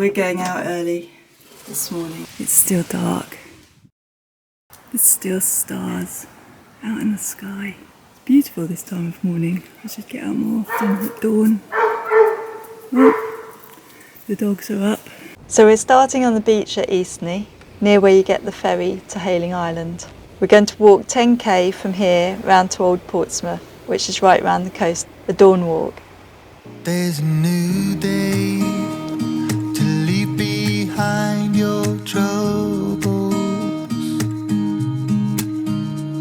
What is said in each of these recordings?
We're going out early this morning. It's still dark. There's still stars out in the sky. It's beautiful this time of morning. I should get out more often at dawn. Oh, the dogs are up. So we're starting on the beach at Eastney, near where you get the ferry to Hayling Island. We're going to walk 10k from here round to Old Portsmouth, which is right round the coast, the Dawn Walk. There's a new day to leave behind your troubles.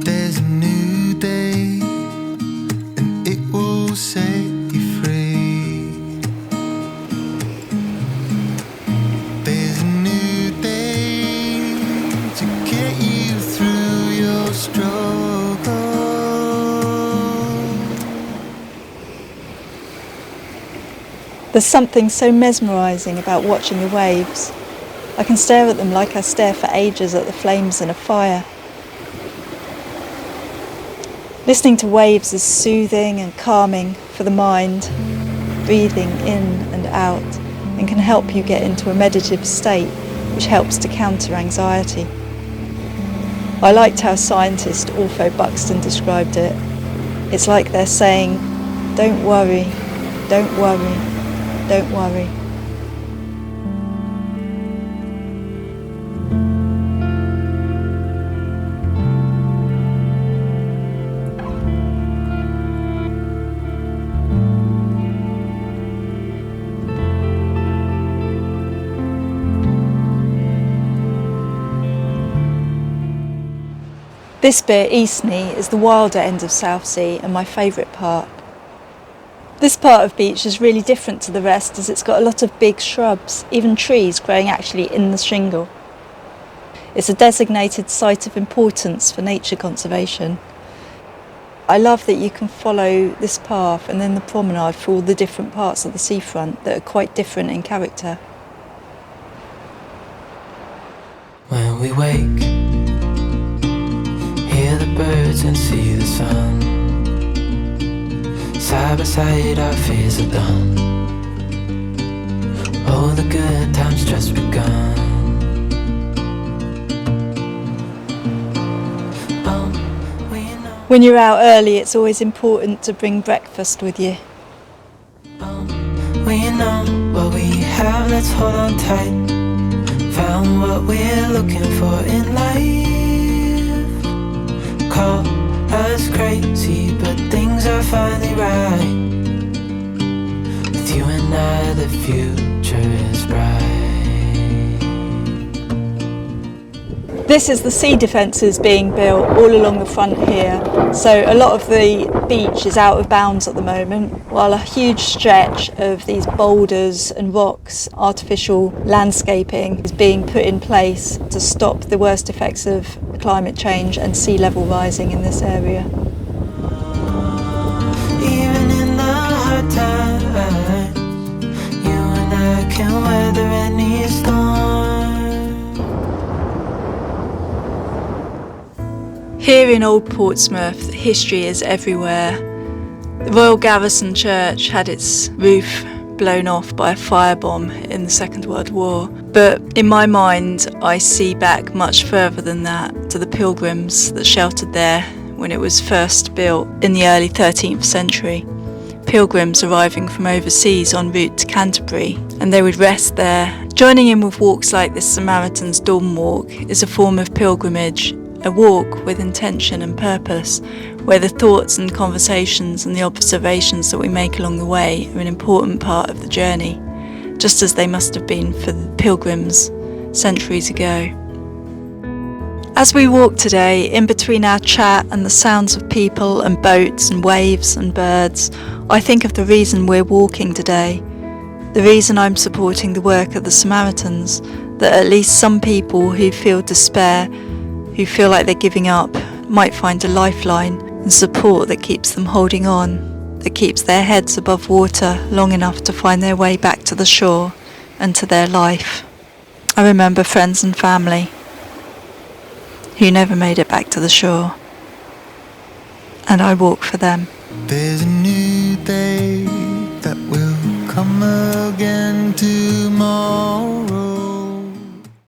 There's a new day and it will set you free. There's a new day to get you through your struggle. There's something so mesmerising about watching the waves. I can stare at them like I stare for ages at the flames in a fire. Listening to waves is soothing and calming for the mind, breathing in and out, and can help you get into a meditative state, which helps to counter anxiety. I liked how scientist Orpho Buxton described it. It's like they're saying, don't worry, don't worry, don't worry. This bit, Eastney, is the wilder end of Southsea and my favourite part. This part of beach is really different to the rest as it's got a lot of big shrubs, even trees growing actually in the shingle. It's a designated site of importance for nature conservation. I love that you can follow this path and then the promenade for all the different parts of the seafront that are quite different in character. When we wake, hear the birds and see the sun. Side by side our fears are done. Oh, the good times just begun. When you're out early, it's always important to bring breakfast with you. We know what we have, let's hold on tight. Found what we're looking for in life. Call us crazy, but things are finally right. With you and I, the future is bright. This is the sea defences being built all along the front here. So a lot of the beach is out of bounds at the moment, while a huge stretch of these boulders and rocks, artificial landscaping, is being put in place to stop the worst effects of climate change and sea level rising in this area. Even in the hard times, you and I can weather any storm. Here in Old Portsmouth, history is everywhere. The Royal Garrison Church had its roof blown off by a firebomb in the Second World War. But in my mind, I see back much further than that to the pilgrims that sheltered there when it was first built in the early 13th century. Pilgrims arriving from overseas en route to Canterbury, and they would rest there. Joining in with walks like this Samaritans' Dawn Walk is a form of pilgrimage, a walk with intention and purpose, where the thoughts and conversations and the observations that we make along the way are an important part of the journey, just as they must have been for the pilgrims centuries ago. As we walk today, in between our chat and the sounds of people and boats and waves and birds, I think of the reason we're walking today, the reason I'm supporting the work of the Samaritans, that at least some people who feel despair, who feel like they're giving up, might find a lifeline and support that keeps them holding on, that keeps their heads above water long enough to find their way back to the shore and to their life. I remember friends and family who never made it back to the shore, and I walk for them. There's a new day that will come again.